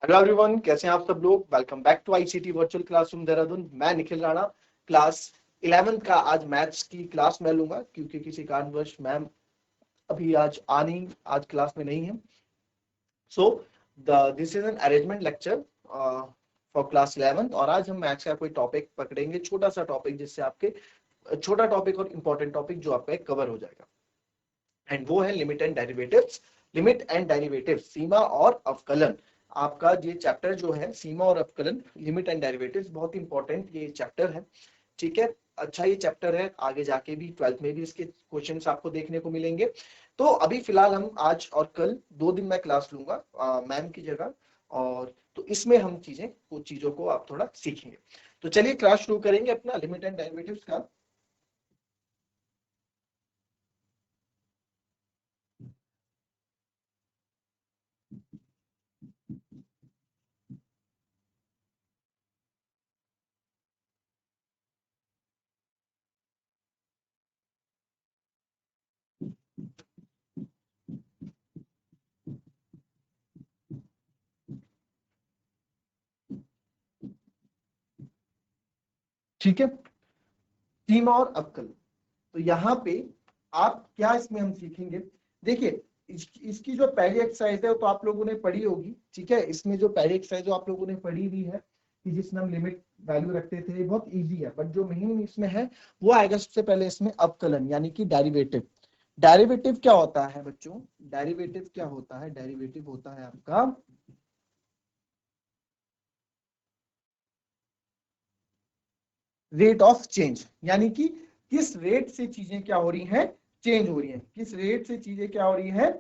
Hello everyone, कैसे हैं आप सब लोग। Welcome back to ICT virtual classroom Dehradun. मैं निखिल राणा, क्लास 11th का आज मैथ्स की क्लास मैं लूंगा क्योंकि किसी कारणवश मैम अभी आज क्लास में नहीं है। So this is an arrangement lecture for class 11th और आज हम मैथ्स का कोई टॉपिक पकड़ेंगे, छोटा सा टॉपिक, जिससे आपके छोटा टॉपिक और इंपॉर्टेंट टॉपिक जो आपका कवर हो जाएगा, एंड वो है limit and derivatives. Limit and derivative, सीमा और अवकलन। आपका ये चैप्टर जो है सीमा और अवकलन, लिमिट एंड डेरिवेटिव्स, बहुत इंपॉर्टेंट ये चैप्टर है। ठीक है, अच्छा ये चैप्टर है, आगे जाके भी 12th में भी इसके क्वेश्चंस आपको देखने को मिलेंगे। तो अभी फिलहाल हम आज और कल 2 दिन मैं क्लास लूंगा मैम की जगह, और तो इसमें हम कुछ चीजों को आप थोड़ा सीखेंगे। तो चलिए क्लास शुरू करेंगे अपना लिमिट एंड डेरिवेटिव्स का। ठीक है, सीमा और अवकलन। तो यहाँ पे आप क्या इसमें हम सीखेंगे, देखिए इसकी जो पहली एक्सरसाइज है वो तो आप लोगों ने पढ़ी होगी। ठीक है, इसमें जो पहली एक्सरसाइज जो आप लोगों ने पढ़ी हुई है कि जिसमें हम लिमिट वैल्यू रखते थे, बहुत इजी है, बट जो मेन इसमें है वो आएगा सबसे पहले इसमें अवकलन यानी कि डेरिवेटिव। डेरिवेटिव क्या होता है बच्चों, डेरिवेटिव क्या होता है, डेरिवेटिव होता है आपका रेट ऑफ चेंज, यानी कि किस रेट से चीजें क्या हो रही हैं, चेंज हो रही हैं, किस रेट से चीजें क्या हो रही हैं,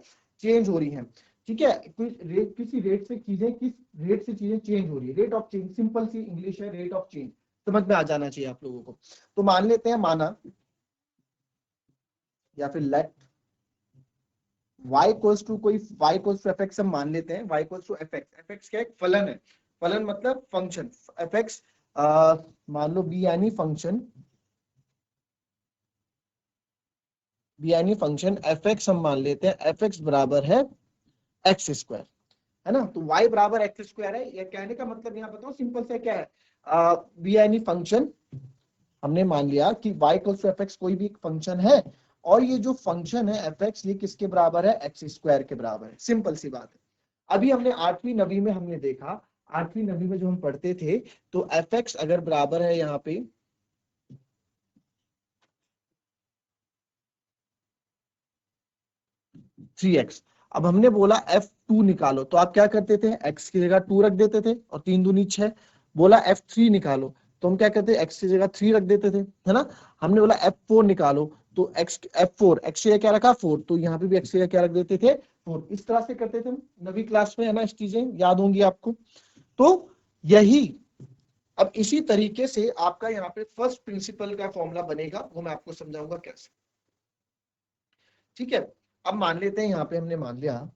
चेंज हो रही हैं। ठीक है, किसी रेट से चीजें किस रेट से चीजें चेंज हो रही है, रेट ऑफ चेंज, सिंपल सी इंग्लिश है, रेट ऑफ चेंज, समझ में आ जाना चाहिए आप लोगों को। तो मान लेते हैं, माना या फिर लेट y इक्वल्स टू कोई y इक्वल्स टू fx हम मान लेते हैं, y equals to fx। fx क्या है, फलन है, फलन मतलब फंक्शन। fx मान लो b यानी फंक्शन, b यानी फंक्शन fx हम मान लेते हैं, fx बराबर है एक्स स्क्वायर, है ना। तो y बराबर एक्स स्क्वायर है, यह कहने का मतलब यहाँ बताओ सिंपल से क्या है, b यानी फंक्शन, हमने मान लिया कि y इक्वल्स टू fx कोई भी एक फंक्शन है, और ये जो फंक्शन है fx ये किसके बराबर है, एक्स स्क्वायर के बराबर है, सिंपल सी बात है। अभी हमने 8वीं 9वीं में हमने देखा, 8वीं 9वीं में जो हम पढ़ते थे, तो fx अगर बराबर है यहाँ पे 3x, अब हमने बोला f2 निकालो, तो आप क्या करते थे, x की जगह 2 रख देते थे, और 3 दूनी 6। बोला f3 निकालो, तो हम क्या करते, x की जगह 3 रख देते थे, है ना। हमने बोला f4 निकालो, तो f4 x की जगह क्या रखा, 4, तो यहाँ पे भी x की जगह क्या रख देते थे, 4। इस तरह से करते थे हम 9वीं क्लास में, है ना, चीजें याद होंगी आपको। तो यही, अब इसी तरीके से आपका यहाँ पे फर्स्ट प्रिंसिपल का फॉर्मूला बनेगा, वो मैं आपको समझाऊंगा कैसे। ठीक है, अब मान लेते हैं, यहाँ पे हमने मान लिया,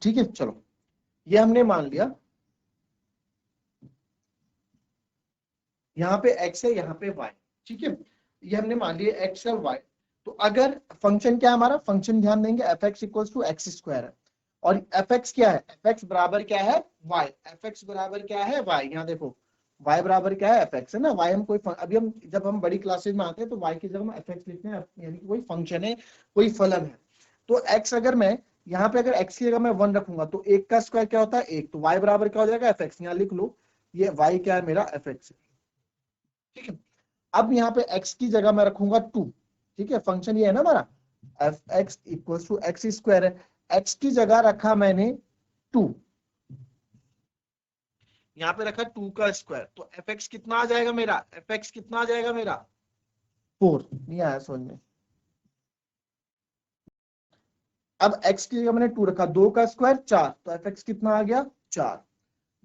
ठीक है, चलो ये हमने मान लिया, यहाँ पे x है, यहाँ पे y। ठीक है, ये हमने मान लिया x और y। तो अगर फंक्शन क्या है हमारा, फंक्शन ध्यान देंगे fx equals to x square है, और fx क्या है, fx बराबर क्या है y, fx बराबर क्या है y, यहाँ देखो y बराबर क्या है fx, है ना। y हम कोई अभी हम जब हम बड़ी क्लासेज में आते हैं तो y की जगह हम fx लिखते हैं, यानी कि कोई फंक्शन है, कोई फलन है। तो x अगर मैं यहाँ पे अगर x की जगह मैं 1 रखूंगा तो 1 का स्क्वायर क्या होता है 1, तो y बराबर क्या हो जाएगा fx, यहाँ लिख लो, ये y क्या है मेरा fx है। ठीक है, अब यहाँ पे x की जगह मैं रखूंगा 2। ठीक है, फंक्शन ये है ना हमारा, f x equal to x square है, x की जगह रखा मैंने 2, यहाँ पे रखा 2 का स्क्वायर, तो fx कितना आ जाएगा मेरा, fx कितना आ जाएगा मेरा 4। नहीं आया समझ में। अब x की जगह मैंने 2 रखा, 2 का स्क्वायर 4, तो fx कितना आ गया 4।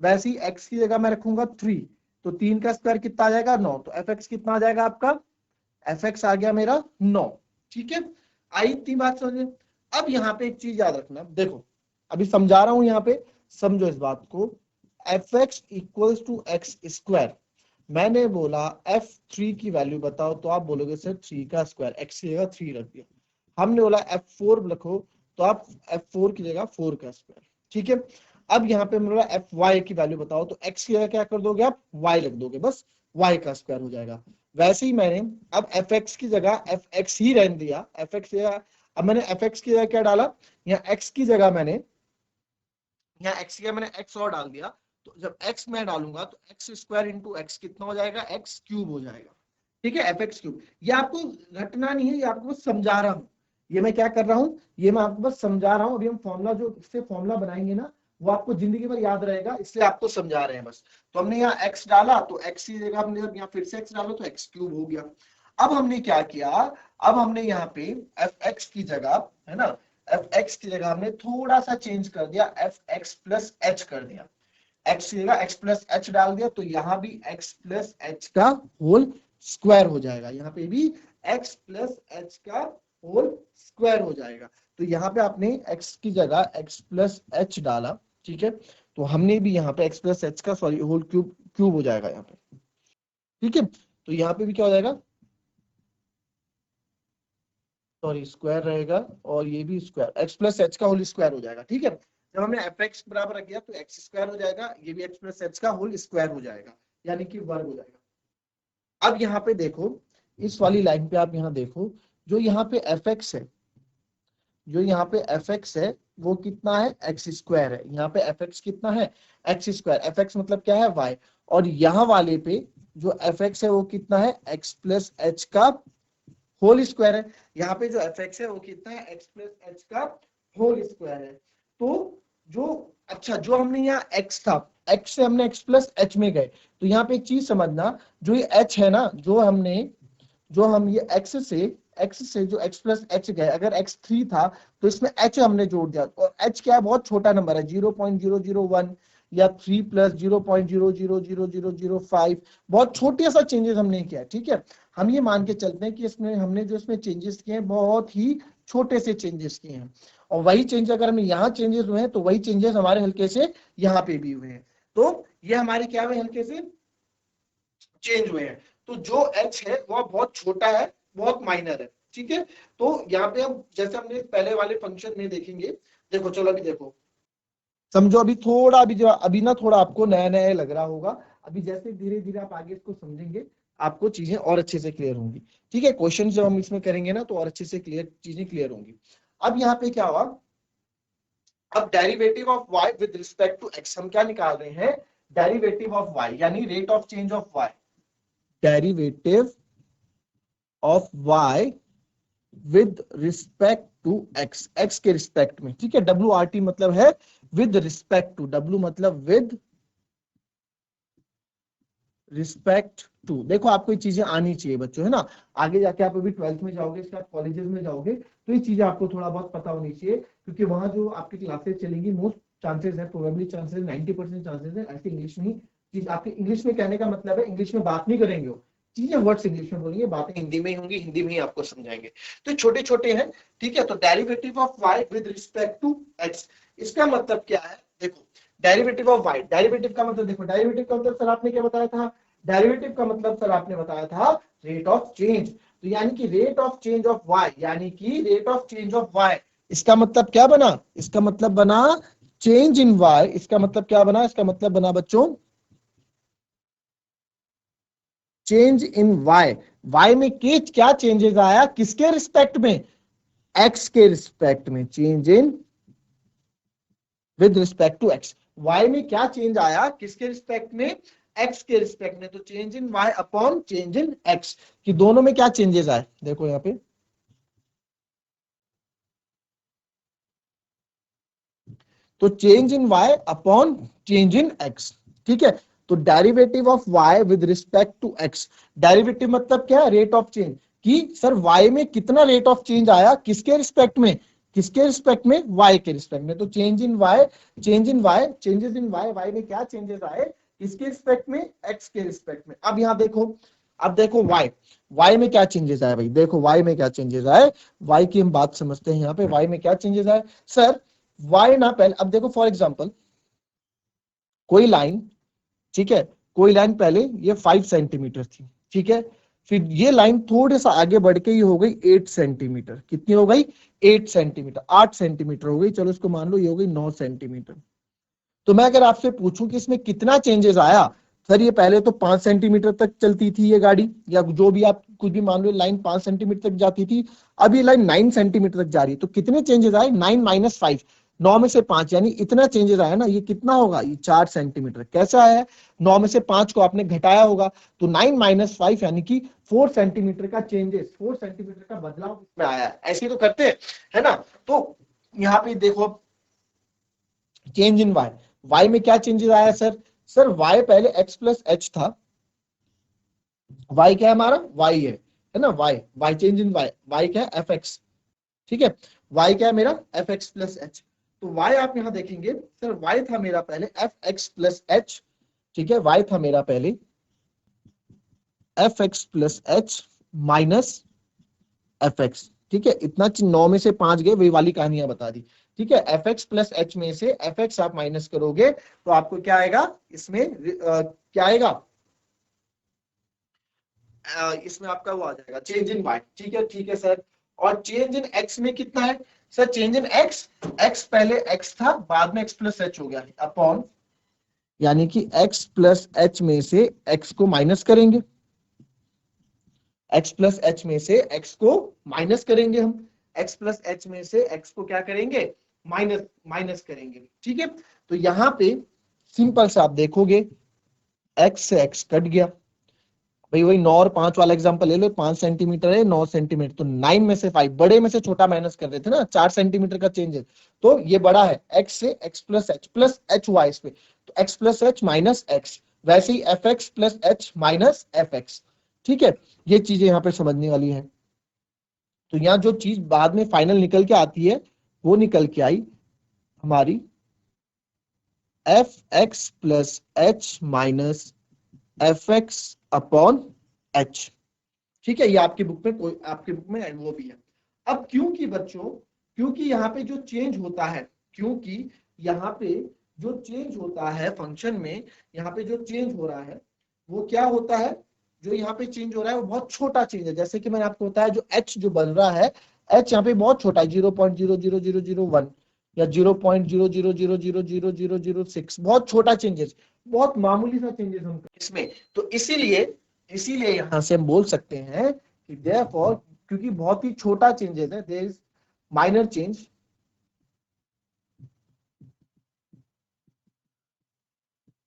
वैसे ही x की जगह मैं रखूंगा 3, तो 3 का स्क्वायर कितना आ जाएगा 9, तो fx कितना आ जाएगा आपका, fx आ गया मेरा 9। ठीक है, आई इतनी बात समझ में। अब यहाँ पे एक चीज याद रखना, देखो अभी समझा रहा हूं यहाँ पे, समझो इस बात को। F x equals to x square, मैंने बोला f3 की वैल्यू बताओ, तो आप बोलोगे सर 3 का स्क्वायर, x की जगह 3 रख दिया। हमने बोला f4 लिखो, तो आप f4 की जगह 4 का स्क्वायर, ठीक है। अब यहाँ पे बोला fy की वैल्यू बताओ, तो x की जगह क्या कर दोगे आप, y लिख दोगे, बस y का स्क्वायर हो जाएगा। वैसे ही मैंने अब fx की जगह fx ही रहने दिया, fx की जगह अब मैंने fx की जगह क्या डाला, यहाँ x की जगह मैंने x और डाल दिया। तो जब x मैं डालूंगा तो एक्स स्क्वायर इंटू एक्स कितना हो जाएगा, एक्स क्यूब हो जाएगा, ठीक है, एफ एक्स क्यूब। ये आपको रटना नहीं है, ये आपको बस समझा रहा हूँ। ये मैं क्या कर रहा हूँ, ये मैं आपको बस समझा रहा हूँ। अभी हम फॉर्मूला जो इससे फॉर्मूला बनाएंगे ना, वो आपको जिंदगी भर याद रहेगा, इसलिए आपको समझा रहे हैं बस। तो हमने यहाँ x डाला, तो x की जगह हमने जब यहाँ फिर से x डालो तो x क्यूब हो गया। अब हमने क्या किया, अब हमने यहाँ पे एफ एक्स की जगह, है ना, एफ एक्स की जगह हमने थोड़ा सा चेंज कर दिया, एफ एक्स प्लस एच कर दिया। एक्स की जगह एक्स प्लस एच डाल दिया, तो यहाँ भी एक्स प्लस एच का होल स्क्वायर हो जाएगा, यहाँ पे भी एक्स प्लस एच का होल स्क्वायर हो जाएगा। तो यहाँ पे आपने एक्स की जगह एक्स प्लस एच डाला, ठीक है, तो हमने भी यहाँ पे एक्स प्लस एच का सॉरी होल क्यूब क्यूब हो जाएगा यहाँ पे, ठीक है। तो यहाँ पे भी क्या हो जाएगा, सॉरी स्क्वायर रहेगा, और ये भी स्क्वायर, एक्स प्लस एच का होल स्क्वायर हो जाएगा, ठीक है। जब हमने एफ एक्स बराबर रख दिया तो एक्स स्क्वायर हो जाएगा, ये भी एक्स प्लस एच का होल स्क्वायर हो जाएगा, यानी कि वर्ग हो जाएगा। अब यहाँ पे देखो, इस वाली लाइन पे आप यहाँ देखो, जो यहाँ पे एफ एक्स है, जो यहाँ पे एफ एक्स है वो कितना है, एक्स स्क्वायर है। यहाँ पे एफ एक्स कितना है, एक्स स्क्वायर, एफ एक्स मतलब क्या है, वाई। और यहाँ वाले पे जो एफ एक्स है वो कितना है, एक्स प्लस एच का होल स्क्वायर है। यहाँ पे जो एफ एक्स है वो कितना है, एक्स प्लस एच का होल स्क्वायर है। तो जो अच्छा, जो हमने यहाँ एक्स था, एक्स से हमने एक्स प्लस एच में गए, तो यहाँ पे एक चीज समझना, जो ये एच है ना, जो हम ये एक्स से जो एक्स प्लस एच गए, अगर एक्स 3 था तो इसमें एच हमने जोड़ दिया, और एच क्या है, बहुत छोटा नंबर है, 0.001 या 3 प्लस 0.0000005, बहुत छोटे सा चेंजेस हमने किया, ठीक है। हम ये मान के चलते हैं कि इसमें हमने जो इसमें चेंजेस किए हैं बहुत ही छोटे से चेंजेस किए हैं, और वही चेंज अगर हमें यहाँ चेंजेस हुए हैं तो वही चेंजेस हमारे हल्के से यहाँ पे भी हुए हैं। तो ये हमारे क्या हुए, हल्के से चेंज हुए हैं। तो जो एच है वो बहुत छोटा है, बहुत माइनर है, ठीक है। तो यहाँ पे हम जैसे हमने पहले वाले फंक्शन में देखेंगे, देखो चलो अभी देखो, समझो अभी थोड़ा, अभी जो अभी ना थोड़ा आपको नया नया लग रहा होगा, अभी जैसे धीरे धीरे आप आगे इसको समझेंगे आपको चीजें और अच्छे से क्लियर होंगी, ठीक है। क्वेश्चन जब हम इसमें करेंगे ना तो और अच्छे से चीजें क्लियर होंगी। अब यहाँ पे क्या हुआ, अब derivative of y with respect to x हम क्या निकाल रहे हैं, डेरिवेटिव ऑफ y यानी rate of change of y, derivative of y with respect to x, x के रिस्पेक्ट में, ठीक है। WRT मतलब है विद रिस्पेक्ट टू, W मतलब विद रिस्पेक्ट टू। देखो आपको ये चीजें आनी चाहिए बच्चों, है ना। आगे जाके आप अभी 12th में जाओगे, इसके बाद कॉलेजेस में जाओगे, तो ये चीजें आपको थोड़ा बहुत पता होनी चाहिए, क्योंकि वहां जो आपकी क्लासेस चलेंगी, मोस्ट चांसेस है, प्रोबेबली चांसेस 90% चांसेस है ऐसे इंग्लिश में चीज आपके, इंग्लिश में कहने का मतलब है इंग्लिश में बात नहीं करेंगे वो, चीजें वर्ड्स इंग्लिश में बोलेंगे, बातें हिंदी में ही होंगी, हिंदी में ही आपको समझाएंगे। तो छोटे छोटे हैं, ठीक है। तो derivative of Y with respect to x, इसका मतलब क्या है, देखो डेरिवेटिव ऑफ वाई, डेरिवेटिव का मतलब देखो, डेरिवेटिव का मतलब सर आपने क्या बताया था, डेरिवेटिव का मतलब सर आपने बताया था रेट ऑफ चेंज। तो यानी कि rate of change of y, यानी कि rate of change of y, इसका मतलब क्या बना, इसका मतलब बना चेंज इन वाई, इसका मतलब क्या बना, इसका मतलब बना बच्चों चेंज इन वाई। वाई में क्या चेंजेस आया, किसके रिस्पेक्ट में, एक्स के रिस्पेक्ट में, change in with respect to x. Y में क्या चेंज आया, किसके रिस्पेक्ट में, एक्स के रिस्पेक्ट में। तो change in Y upon change in x, कि दोनों में क्या चेंजेस आए, देखो यहाँ पे, तो change in Y upon change in X, ठीक है। तो derivative of Y with respect to X, derivative मतलब क्या, रेट ऑफ चेंज, कि सर वाई में कितना रेट ऑफ चेंज आया, किसके रिस्पेक्ट में, किसके रिस्पेक्ट में, वाई के रिस्पेक्ट में। तो change in Y, change in Y, changes in Y, Y में क्या चेंजेस आए, किसके रिस्पेक्ट में, एक्स के रिस्पेक्ट में। अब यहाँ देखो, अब देखो वाई, वाई में क्या चेंजेस आए भाई, देखो वाई में क्या चेंजेस आए, वाई की हम बात समझते हैं। यहाँ पे वाई में क्या चेंजेस आए सर, y ना पहले, अब देखो फॉर एग्जांपल कोई लाइन, ठीक है, कोई लाइन पहले ये 5 सेंटीमीटर थी, ठीक है, फिर ये लाइन थोड़े सा आगे बढ़ के ये हो गई 8 सेंटीमीटर, कितनी हो गई 8 सेंटीमीटर, 8 सेंटीमीटर हो गई, चलो इसको मान लो ये हो गई 9 सेंटीमीटर। तो मैं अगर आपसे पूछूं कि इसमें कितना चेंजेस आया, सर ये पहले तो 5 सेंटीमीटर तक चलती थी ये गाड़ी, या जो भी आप कुछ भी मान लो, लाइन 5 सेंटीमीटर तक जाती थी, अब ये लाइन 9 सेंटीमीटर तक जा रही है, तो कितने चेंजेस आए, 9 माइनस 5, 9 में से 5, यानी इतना चेंजेस आया ना, ये कितना होगा, ये 4 सेंटीमीटर। कैसा आया, 9 में से 5 को आपने घटाया होगा, तो 9 माइनस 5 यानी कि 4 सेंटीमीटर का चेंजेस, 4 सेंटीमीटर का बदलाव इसमें आया है। ऐसे तो करते हैं, है ना। तो यहाँ पे देखो चेंज इन वाई, वाई में क्या चेंजेस आया सर, सर वाई पहले x प्लस एच था, वाई क्या है हमारा, वाई है ना, Y, Y change in Y, Y क्या है एफ एक्स, ठीक है, वाई क्या है मेरा एफ एक्स प्लस एच। तो वाई आप यहां देखेंगे, सर वाई था मेरा पहले एफ एक्स प्लस एच, ठीक है, वाई था मेरा पहले F X plus H minus F X, ठीक है, इतना 9 में से 5 गए, वही वाली कहानियां बता दी, ठीक है, एफ एक्स प्लस एच में से एफ एक्स आप माइनस करोगे तो आपको क्या आएगा, इसमें क्या आएगा, इसमें आपका वो आ जाएगा चेंज इन वाई, ठीक है सर। और चेंज इन एक्स में कितना है, sir change in x, x पहले एक्स था, बाद में एक्स प्लस एच हो गया, अपॉन, यानी कि एक्स प्लस एच में से एक्स को माइनस करेंगे, x प्लस एच में से x को माइनस करेंगे हम, x प्लस एच में से x को क्या करेंगे, माइनस माइनस करेंगे, ठीक है। तो यहां पे सिंपल से आप देखोगे x से x कट गया, भाई वही 9 और 5 वाला एग्जांपल ले लो, 5 सेंटीमीटर है 9 सेंटीमीटर, तो 9 में से 5, बड़े में से छोटा माइनस कर रहे थे ना, 4 सेंटीमीटर का चेंज है, तो ये बड़ा है x से x प्लस एच हुआ इस पे, तो x plus H minus X, वैसे ही F X plus H minus F X, ठीक है। ये चीजें यहाँ पे समझने वाली है। तो यहाँ जो चीज बाद में फाइनल निकल के आती है वो निकल के आई हमारी F X plus H minus F X upon H, ठीक है, ये आपकी बुक में कोई, आपके बुक में वो भी है। अब क्योंकि बच्चों, क्योंकि यहाँ पे जो चेंज होता है, क्योंकि यहाँ पे जो चेंज होता है फंक्शन में, यहाँ पे जो चेंज हो रहा है वो क्या होता है, जो यहाँ पे चेंज हो रहा है वो बहुत छोटा चेंज है, जैसे कि मैंने आपको बताया जो एच जो बन रहा है, एच यहाँ पे बहुत छोटा है, 0.00001 या 0.0000006, बहुत छोटा चेंजेस, बहुत मामूली सा चेंजेस हम इसमें, तो इसीलिए, इसीलिए यहां से हम बोल सकते हैं कि therefore, क्योंकि बहुत ही छोटा चेंजेस है, there is minor change,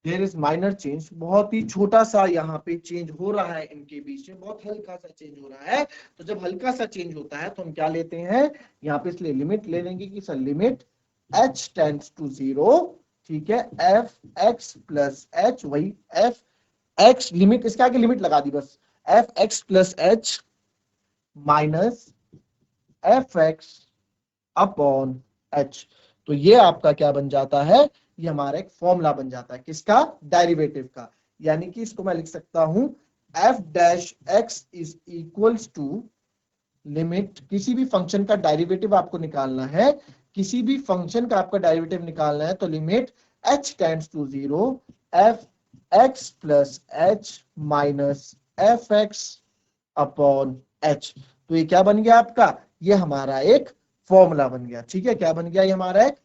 there is minor change, बहुत ही छोटा सा यहाँ पे चेंज हो रहा है, इनके बीच में बहुत हल्का सा चेंज हो रहा है। तो जब हल्का सा चेंज होता है तो हम क्या लेते हैं यहाँ पे, इसलिए लिमिट ले लेंगे कि sir limit h tends to 0, ठीक है, एफ एक्स प्लस एच, वही एफ एक्स, लिमिट इसके आगे लिमिट लगा दी बस, F X plus H minus F X upon H. तो ये आपका क्या बन जाता है, ये हमारा एक फॉर्मूला बन जाता है, किसका, डेरिवेटिव का, यानी कि इसको मैं लिख सकता हूं F dash X is equals to limit, किसी भी फंक्शन का डेरिवेटिव आपको निकालना है, किसी भी फंक्शन का आपका डेरिवेटिव निकालना है, तो limit h tends to 0 F X plus H minus F X upon H. तो ये क्या बन गया आपका, ये हमारा एक फॉर्मूला बन गया, ठीक है, क्या बन गया, ये हमारा एक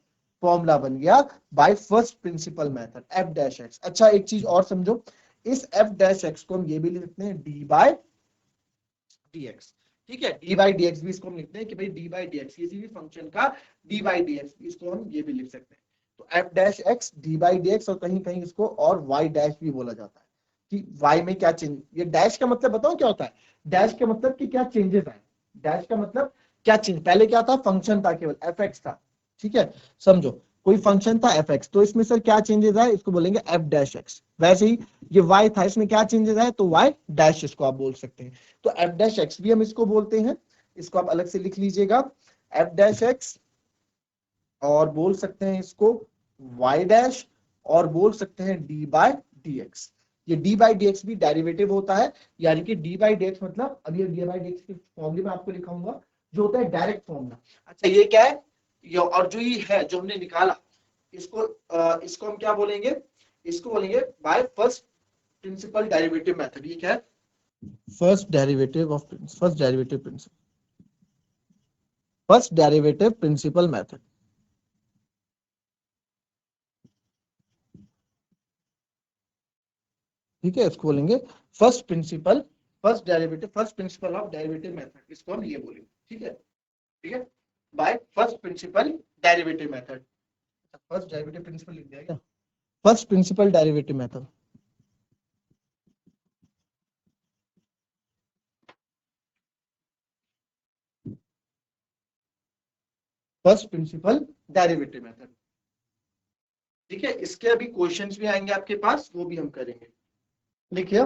फॉर्मूला बन गया bye first principal method F dash x. अच्छा एक चीज और समझो, इस एफ डैश एक्स को हम ये भी लिखते हैं डी बाय डी एक्स, ठीक है, डी बाई डी एक्स भी इसको हम लिखते हैं कि भाई डी बाई डी एक्स, किसी भी फंक्शन का डी बाई डी एक्स, इसको हम ये भी लिख सकते हैं। तो F dash x D by D x, और कहीं कहीं इसको और वाई डैश भी बोला जाता है, कि वाई में क्या चेंज, ये डैश का मतलब बताओ क्या होता है, डैश का मतलब कि क्या चेंजेस आए, डैश का मतलब क्या चेंज, पहले क्या था, फंक्शन था केवल एफ एक्स था, ठीक है, समझो कोई फंक्शन था एफ एक्स, तो इसमें सर क्या चेंजेस आए, इसको बोलेंगे एफ डैश एक्स, वैसे ही ये वाई था, इसमें क्या चेंजेस आए, तो वाई डैश इसको आप बोल सकते हैं। तो एफ डैश एक्स भी हम इसको बोलते हैं, इसको आप अलग से लिख लीजिएगा एफ डैश एक्स, और बोल सकते हैं इसको वाई डैश, और बोल सकते हैं डी बाय डी एक्स। ये डी बाई डी एक्स भी डेरिवेटिव होता है, यानी कि डी बाई डी एक्स मतलब, अभी डी बाई डी एक्स के फॉर्मूले में आपको लिखाऊंगा, जो होता है डायरेक्ट फॉर्मूला। अच्छा ये क्या है, और जो ये है जो हमने निकाला इसको हम क्या बोलेंगे, इसको बोलेंगे by first principle derivative method. ये क्या है, first derivative principle, first derivative principle method. ठीक है, इसको बोलेंगे first principle of derivative method, इसको हम ये बोलेंगे। ठीक है, ठीक है, by first principle derivative method. First derivative principle लिख दिया क्या, first principle derivative method. First principle derivative method. ठीक है, इसके अभी क्वेश्चंस भी आएंगे आपके पास, वो भी हम करेंगे। लिखिए,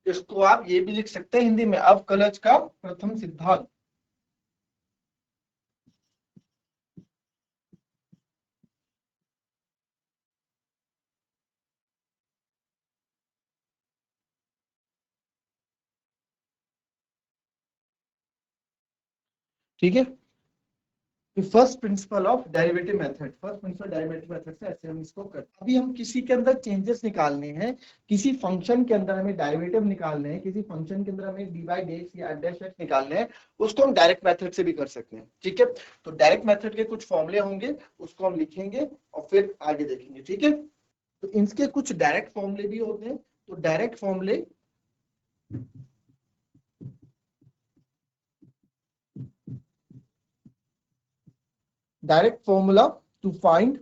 इसको आप ये भी लिख सकते हैं हिंदी में, अवकलज का प्रथम सिद्धांत। ठीक है, first principle of derivative method, first principle derivative method से ऐसे हम इसको करते हैं। अभी हम किसी के अंदर चेंजेस निकालने हैं, किसी फंक्शन के अंदर हमें डेरिवेटिव निकालने हैं, किसी फंक्शन के अंदर हमें डी बाई डी एक्स या डैश एक्स निकालने हैं, उसको हम डायरेक्ट मेथड से भी कर सकते हैं। ठीक है, तो डायरेक्ट मेथड के कुछ फॉर्मूले होंगे, उसको हम लिखेंगे और फिर आगे देखेंगे। ठीक है, तो इनके कुछ डायरेक्ट फॉर्मूले भी होते हैं, तो डायरेक्ट फॉर्मूले direct formula to find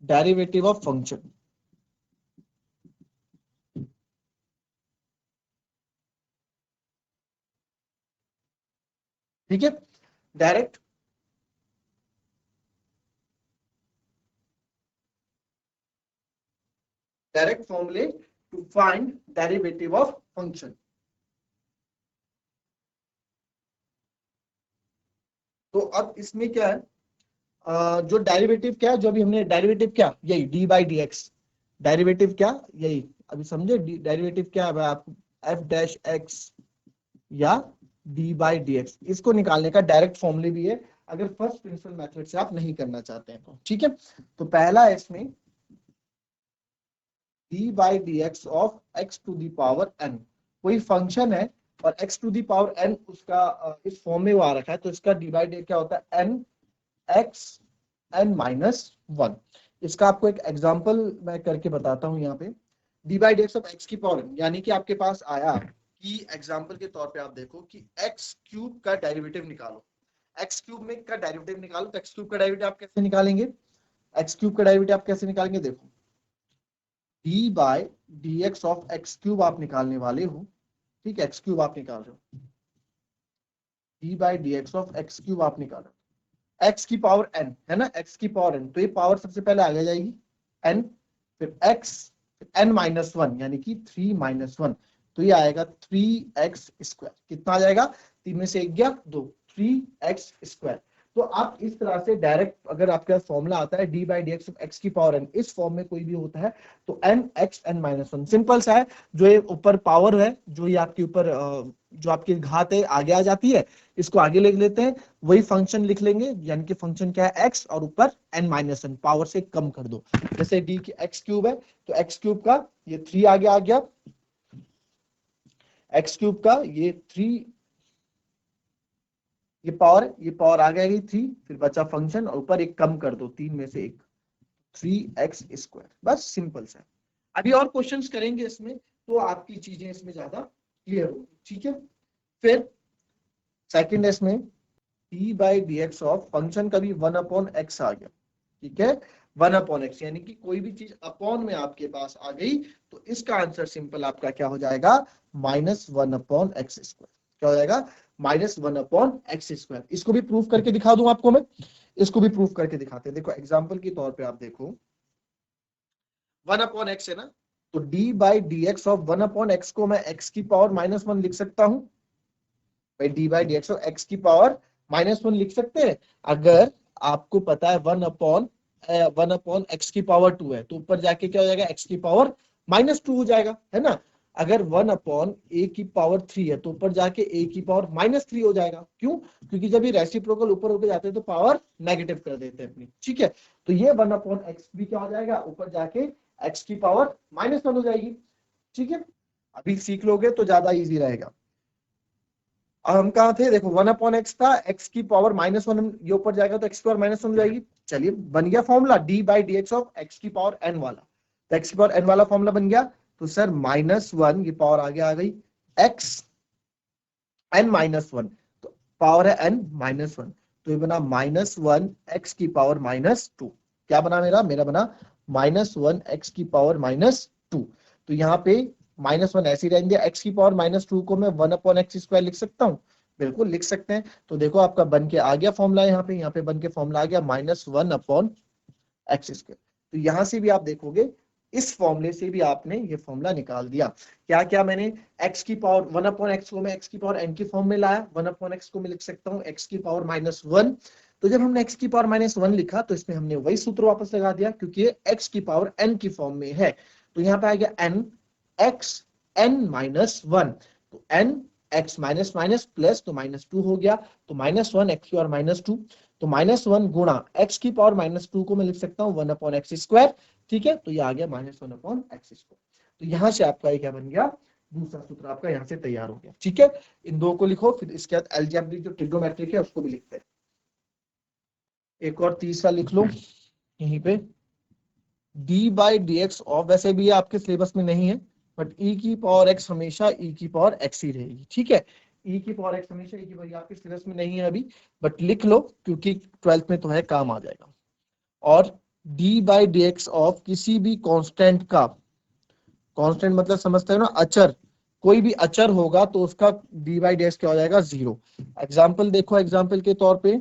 derivative of function। ठीक है, direct formulae to find derivative of function. तो अब इसमें क्या है, जो डेरिवेटिव क्या है, जो अभी हमने डेरिवेटिव क्या, यही D by D x, derivative क्या यही अभी समझे, डेरिवेटिव क्या है आप, एफ डैश एक्स या डी बाई डी एक्स, इसको निकालने का डायरेक्ट फॉर्मूले भी है, अगर फर्स्ट प्रिंसिपल मेथड से आप नहीं करना चाहते हैं तो। ठीक है, तो पहला है इसमें D by D X of X to the power N, कोई फंक्शन है और x to the power n उसका इस फॉर्म में वो आ रखा है, तो इसका डी बाई डी क्या होता है, n x n minus one. इसका आपको एक एग्जांपल मैं करके बताता हूं यहाँ पे, D by D X of X की पावर n, यानी कि आपके पास आया कि एग्जांपल के तौर पे आप देखो कि x क्यूब का डेरिवेटिव निकालो, x क्यूब में का डेरिवेटिव निकालो, तो x क्यूब का डेरिवेटिव आप कैसे निकालेंगे, x क्यूब का डेरिवेटिव आप कैसे निकालेंगे, देखो D by D X of x cube आप निकालने वाले हो। ठीक है, एक्स क्यूब आप निकाल रहे हो, D by D X of x cube आप निकाल रहे हो, एक्स की पावर एन है ना, एक्स की पावर एन, तो ये पावर सबसे पहले आगे जाएगी एन, फिर एक्स एन माइनस वन यानी कि 3 माइनस वन, तो ये आएगा 3x स्क्वायर। कितना आ जाएगा, 3 में से 1 गया 2, 3x स्क्वायर। तो आप इस तरह से डायरेक्ट, अगर आपके पास फॉर्मूला आता है D by D X of X की पावर एन, इस फॉर्म में कोई भी होता है तो N X N minus one, simple सा है, जो ये ऊपर पावर है, जो ये आपके ऊपर जो आपकी घात है आगे आ जाती है, इसको आगे लिख लेते हैं, वही फंक्शन लिख लेंगे, यानी कि फंक्शन क्या है x और ऊपर n माइनस वन, पावर से कम कर दो, जैसे d की x क्यूब है तो x क्यूब का ये 3 आगे आ गया, x क्यूब का ये 3, ये पावर आ गई 3, फिर बचा फंक्शन और ऊपर एक कम कर दो, 3 में से 1, 3x स्क्वायर, बस सिंपल सा। अभी और क्वेश्चंस करेंगे इसमें, तो आपकी चीजें इसमें ज्यादा क्लियर होगी। ठीक है, फिर सेकंड इसमें D by D X of function का भी 1 अपॉन एक्स आ गया। ठीक है, 1 अपॉन एक्स, यानी कि कोई भी चीज अपॉन में आपके पास आ गई तो इसका आंसर सिंपल आपका क्या हो जाएगा, -1 अपॉन एक्स स्क्वायर। क्या हो जाएगा, -1 अपॉन एक्स स्क्वायर। इसको भी प्रूफ करके दिखा दूं आपको मैं, इसको भी प्रूफ करके दिखाते हैं। देखो एग्जाम्पल के तौर पे आप देखो, 1 अपॉन एक्स है ना, तो D by D X of 1 upon x को मैं एक्स की पावर -1 लिख सकता हूं, भाई D by D X of X की पावर -1 लिख सकते हैं। अगर आपको पता है 1 अपॉन एक्स की पावर 2 है, तो ऊपर जाके क्या हो जाएगा, एक्स की पावर -2 हो जाएगा, है ना। अगर 1/a³ है तो ऊपर जाके a³ -3 हो जाएगा। क्यों? क्योंकि जब ये रेसिप्रोकल ऊपर होके जाते हैं तो पावर नेगेटिव कर देते हैं अपनी। ठीक है, तो ये 1/x भी क्या हो जाएगा, ऊपर जाके x⁻1 हो जाएगी। ठीक है, अभी सीख लोगे तो ज्यादा इजी रहेगा। अब हम कहा थे, देखो 1/x था, x⁻1 ये ऊपर जाएगा तो x⁻1 हो जाएगी। चलिए बन गया फॉर्मूला d/dx ऑफ x⁻n वाला। तो x⁻n वाला फॉर्मूला बन गया। तो सर -1 ये पावर आगे आ गई x n-1, तो पावर है n-1, तो ये बना -1 x⁻²। क्या बना मेरा बना -1 x⁻²। तो यहाँ पे -1 ऐसे ही रहेंगे, x⁻² को मैं 1/x² लिख सकता हूँ, बिल्कुल लिख सकते हैं। तो देखो आपका बन के आ गया फॉर्मूला, यहाँ पे बन के फॉर्मूला आ गया -1/x²। तो यहां से भी आप देखोगे, इस फॉर्मूले से भी आपने ये फॉर्मूला निकाल दिया। क्या क्या मैंने x⁻1 1/x को मैं x⁻n की फॉर्म में लाया, 1/x को मैं लिख सकता हूँ x⁻1। तो जब हमने x⁻1 लिखा तो इसमें हमने वही सूत्र वापस लगा दिया, क्योंकि ये x⁻n की फॉर्म में है। तो यहाँ पे आ गया n x n-1, तो n x minus minus plus तो -2 हो गया, तो -1 x⁻², तो -1 गुणा x⁻², को मैं लिख सकता हूँ 1/x²। ठीक है, तो ये आ गया -1/x²। तो यहां से आपका ये क्या बन गया, दूसरा सूत्र आपका यहां से तैयार हो गया। ठीक है, इन दो को लिखो, फिर इसके बाद अलजेब्रिक जो ट्रिग्नोमेट्रिक है उसको भी लिखते हैं। एक और तीसरा लिख लो यहीं पे, d/dx ऑफ, वैसे भी ये आपके सिलेबस में नहीं है, बट e⁻x हमेशा e⁻x ही रहेगी। ठीक है, e⁻x हमेशा आपके सिलेबस में नहीं है अभी, बट लिख लो क्योंकि 12th में तो है, काम आ जाएगा। और d/dx ऑफ किसी भी कांस्टेंट का, कांस्टेंट मतलब समझते हो ना, अचर, कोई भी अचर होगा तो उसका d/dx क्या हो जाएगा, 0। एग्जाम्पल देखो, एग्जाम्पल के तौर पे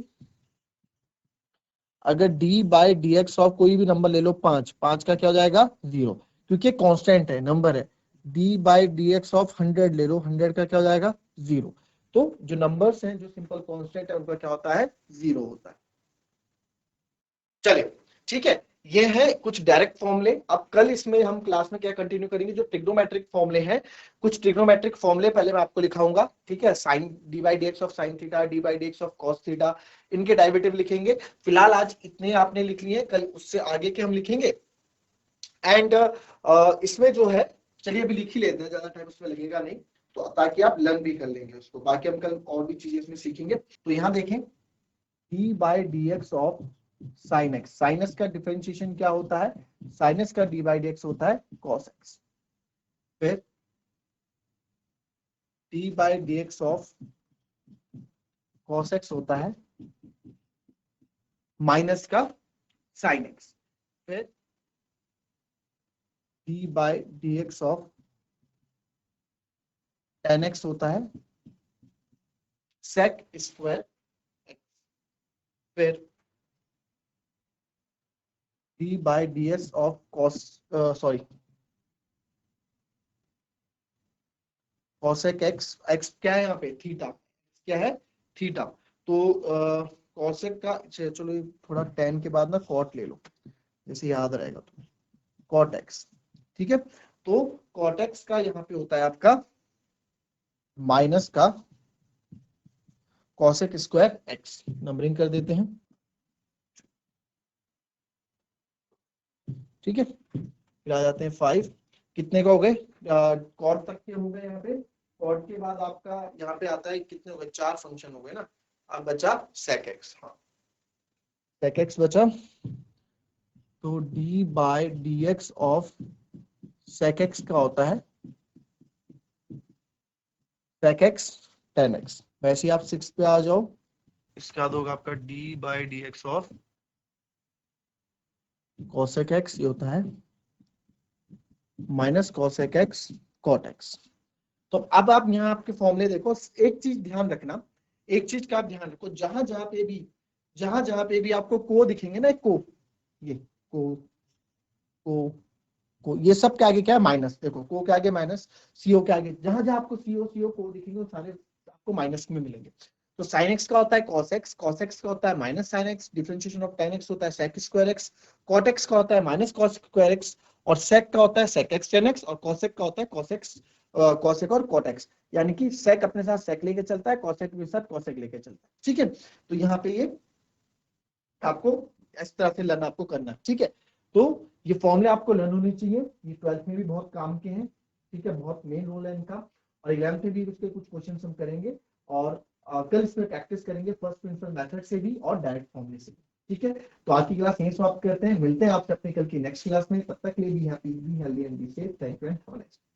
अगर d/dx ऑफ कोई भी नंबर ले लो, 5 का क्या हो जाएगा, 0, क्योंकि कांस्टेंट है, नंबर है। d/dx ऑफ 100 ले लो, 100 का क्या हो जाएगा, 0। तो जो नंबर्स हैं, जो सिंपल कांस्टेंट है, उनका क्या होता है, 0 होता है। चलिए ठीक है, ये है कुछ डायरेक्ट फॉर्मूले। अब कल इसमें हम क्लास में क्या कंटिन्यू करेंगे, जो ट्रिग्नोमेट्रिक फॉर्मूले हैं, कुछ ट्रिग्नोमेट्रिक फॉर्मूले पहले मैं आपको लिखाऊंगा। ठीक है, sine d/dx of sine theta, d/dx of cos theta, इनके डेरिवेटिव लिखेंगे। फिलहाल आज इतने आपने लिख लिए, कल उससे आगे के हम लिखेंगे। एंड इसमें जो है, चलिए अभी लिख ही लेते हैं, ज्यादा टाइम उसमें लगेगा नहीं, तो ताकि आप लर्न भी कर लेंगे उसको, बाकी हम कल और भी चीजें इसमें सीखेंगे। तो यहाँ देखें, d/dx of sine x, sine x का डिफरेंशिएशन क्या होता है, साइन एक्स का d/dx होता है cos x। फिर d/dx ऑफ cos x होता है माइनस का साइन एक्स। फिर d/dx ऑफ tan x होता है sec स्क्वायर x। फिर d/dx of cos cosec x, x क्या है यहाँ पे, थीटा, क्या है, थीटा। तो cosec का, चलो थोड़ा tan के बाद ना cot ले लो, जैसे याद रहेगा तुम्हें, cot x। ठीक है, तो cot x का यहाँ पे होता है आपका माइनस का cosec स्क्वायर x। नंबरिंग कर देते हैं। ठीक है, फिर आ जाते हैं 5, कितने का हो गए, कॉट तक के हो गए। यहाँ पे कॉट के बाद आपका यहाँ पे आता है, कितने हो गए, 4 फंक्शन हो गए ना। अब बचा sec x, हाँ sec x बचा। तो d/dx ऑफ sec x का होता है sec x tan x। वैसे ही आप 6 पे आ जाओ, इसके बाद होगा आपका d/dx ऑफ cosec x, ये होता है minus cosec x cot x। तो अब आप यहाँ आपके फॉर्मूले देखो, एक चीज ध्यान रखना, एक चीज का आप ध्यान रखो, जहां जहां पे भी आपको को दिखेंगे ना, को, ये को ये सब के आगे क्या है, माइनस। देखो को के आगे माइनस, सीओ के आगे, जहां जहां आपको सीओ को दिखेंगे वो सारे आपको माइनस में मिलेंगे। तो साइन एक्स का होता है cos x, cos x का होता है minus sine x, differentiation of tan x होता है sec square x, cot x का होता है माइनस cos स्क्वायर x, और सेक का होता है सेक एक्स टेन एक्स, और कॉसेक का होता है कॉसेक और कॉटेक्स, यानी कि सेक अपने साथ सेक लेके चलता है, कॉसेक के साथ कॉसेक लेके चलता है, ठीक है। तो यहाँ पे ये आपको इस तरह से लर्न आपको करना है, ठीक है। तो ये फॉर्मूले आपको लर्न होने चाहिए, ये 12th में भी बहुत काम के हैं, ठीक है, बहुत मेन रोल है इनका, और 11th में भी उसके कुछ क्वेश्चन हम करेंगे, और कल इसमें प्रैक्टिस करेंगे फर्स्ट प्रिंसिपल मेथड से भी और डायरेक्ट फॉर्मूले से भी, ठीक है। तो आज की क्लास यहीं समाप्त करते हैं, मिलते हैं आपसे अपने कल की नेक्स्ट क्लास में, तब तक के लिए be happy, be healthy and be safe. Thank you and have a nice day.